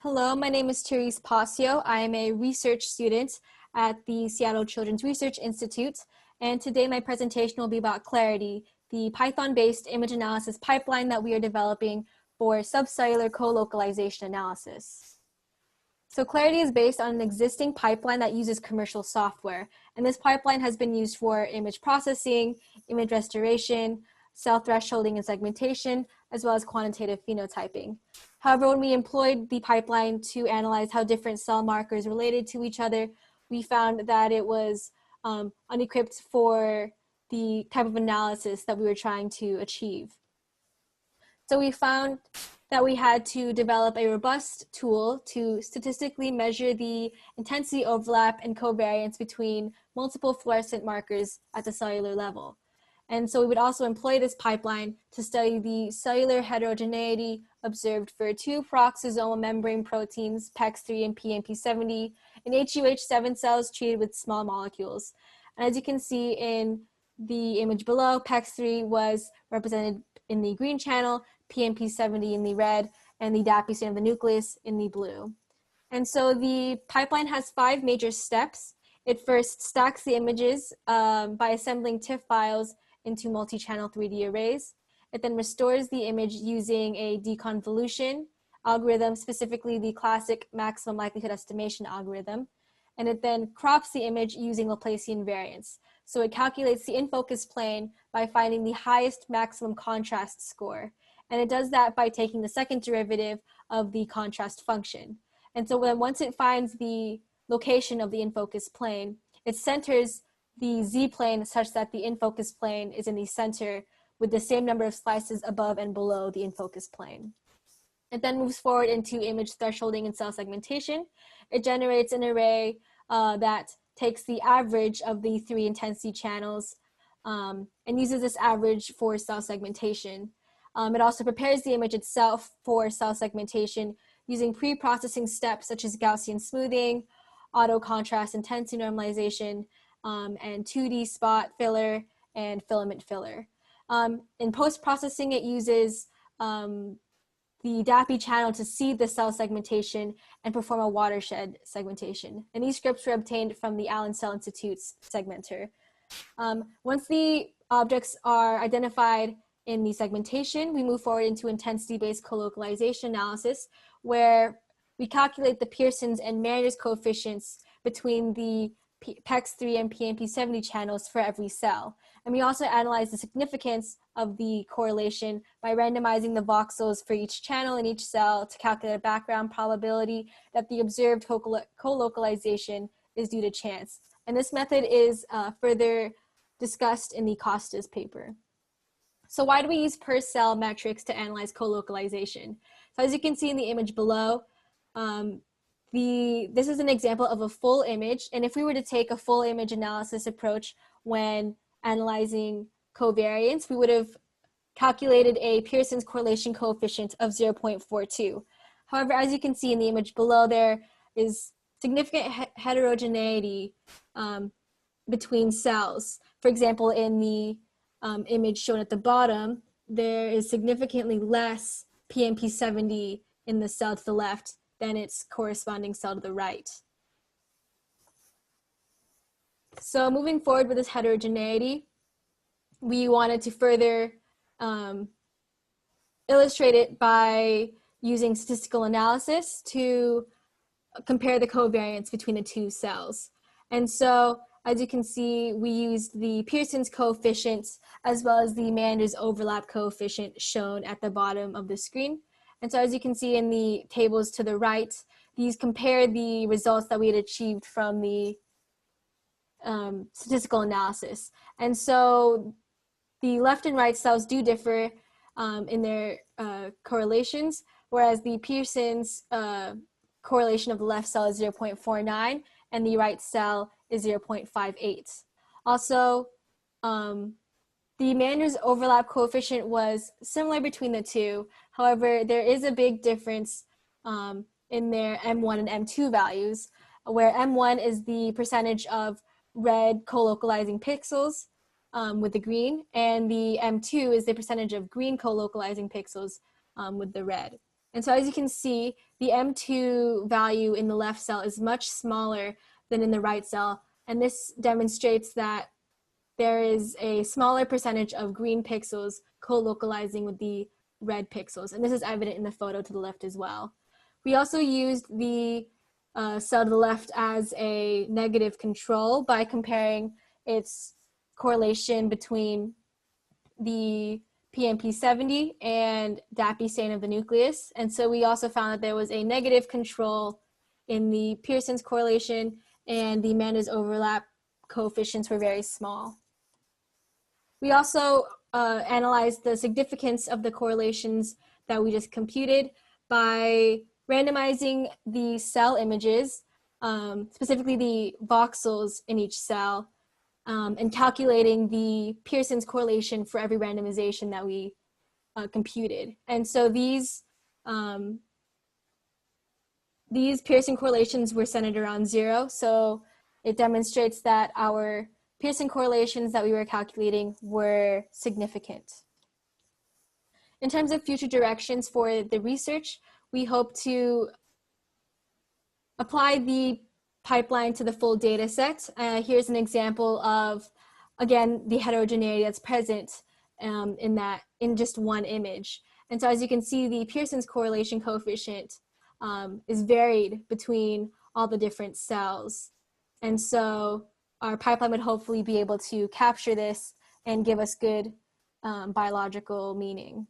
Hello, my name is Therese Pacio. I am a research student at the Seattle Children's Research Institute, and today my presentation will be about Clarity, the Python-based image analysis pipeline that we are developing for subcellular colocalization analysis. So Clarity is based on an existing pipeline that uses commercial software, and this pipeline has been used for image processing, image restoration, cell thresholding and segmentation, as well as quantitative phenotyping. However, when we employed the pipeline to analyze how different cell markers related to each other, we found that it was unequipped for the type of analysis that we were trying to achieve. So we found that we had to develop a robust tool to statistically measure the intensity overlap and covariance between multiple fluorescent markers at the cellular level. And so we would also employ this pipeline to study the cellular heterogeneity observed for two peroxisomal membrane proteins, PEX3 and PMP70, in HUH7 cells treated with small molecules. And as you can see in the image below, PEX3 was represented in the green channel, PMP70 in the red, and the DAPI stain of the nucleus in the blue. And so the pipeline has 5 major steps. It first stacks the images by assembling TIFF files into multi-channel 3D arrays. It then restores the image using a deconvolution algorithm, specifically the classic maximum likelihood estimation algorithm. And it then crops the image using Laplacian variance. So it calculates the in-focus plane by finding the highest maximum contrast score. And it does that by taking the second derivative of the contrast function. And so once it finds the location of the in-focus plane, it centers the z-plane such that the in-focus plane is in the center with the same number of slices above and below the in-focus plane. It then moves forward into image thresholding and cell segmentation. It generates an array that takes the average of the 3 intensity channels and uses this average for cell segmentation. It also prepares the image itself for cell segmentation using pre-processing steps such as Gaussian smoothing, auto contrast intensity normalization, and 2D spot filler and filament filler. In post-processing, it uses the DAPI channel to seed the cell segmentation and perform a watershed segmentation. And these scripts were obtained from the Allen Cell Institute's segmenter. Once the objects are identified in the segmentation, we move forward into intensity-based colocalization analysis, where we calculate the Pearson's and Marinder's coefficients between the PEX3 and PMP70 channels for every cell. And we also analyze the significance of the correlation by randomizing the voxels for each channel in each cell to calculate a background probability that the observed colocalization is due to chance. And this method is further discussed in the Costas paper. So why do we use per cell metrics to analyze colocalization? So as you can see in the image below, this is an example of a full image, and if we were to take a full image analysis approach when analyzing covariance, we would have calculated a Pearson's correlation coefficient of 0.42. However, as you can see in the image below, there is significant heterogeneity between cells. For example, in the image shown at the bottom, there is significantly less PMP70 in the cell to the left than its corresponding cell to the right. So moving forward with this heterogeneity, we wanted to further illustrate it by using statistical analysis to compare the covariance between the two cells. And so, as you can see, we used the Pearson's coefficient as well as the Marinder's overlap coefficient shown at the bottom of the screen. And so as you can see in the tables to the right, these compare the results that we had achieved from the statistical analysis. And so the left and right cells do differ in their correlations, whereas the Pearson's correlation of the left cell is 0.49 and the right cell is 0.58. Also, the Marinder's overlap coefficient was similar between the two. However, there is a big difference in their M1 and M2 values, where M1 is the percentage of red colocalizing pixels with the green, and the M2 is the percentage of green colocalizing pixels with the red. And so as you can see, the M2 value in the left cell is much smaller than in the right cell. And this demonstrates that there is a smaller percentage of green pixels co-localizing with the red pixels. And this is evident in the photo to the left as well. We also used the cell to the left as a negative control by comparing its correlation between the PMP70 and DAPI stain of the nucleus. And so we also found that there was a negative control in the Pearson's correlation, and the Amanda's overlap coefficients were very small. We also analyzed the significance of the correlations that we just computed by randomizing the cell images, specifically the voxels in each cell, and calculating the Pearson's correlation for every randomization that we computed. And so these Pearson correlations were centered around 0. So it demonstrates that our Pearson correlations that we were calculating were significant. In terms of future directions for the research, we hope to apply the pipeline to the full data set. Here's an example of, again, the heterogeneity that's present in just one image. And so as you can see, the Pearson's correlation coefficient is varied between all the different cells. And so our pipeline would hopefully be able to capture this and give us good biological meaning.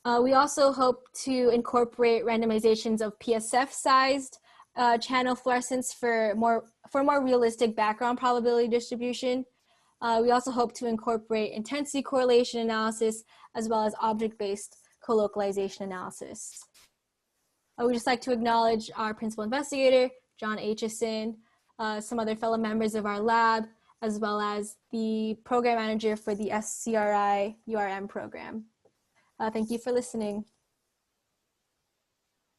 We also hope to incorporate randomizations of PSF-sized channel fluorescence for more realistic background probability distribution. We also hope to incorporate intensity correlation analysis as well as object-based colocalization analysis. I would just like to acknowledge our principal investigator, John Aitchison, some other fellow members of our lab, as well as the program manager for the SCRI URM program. Thank you for listening.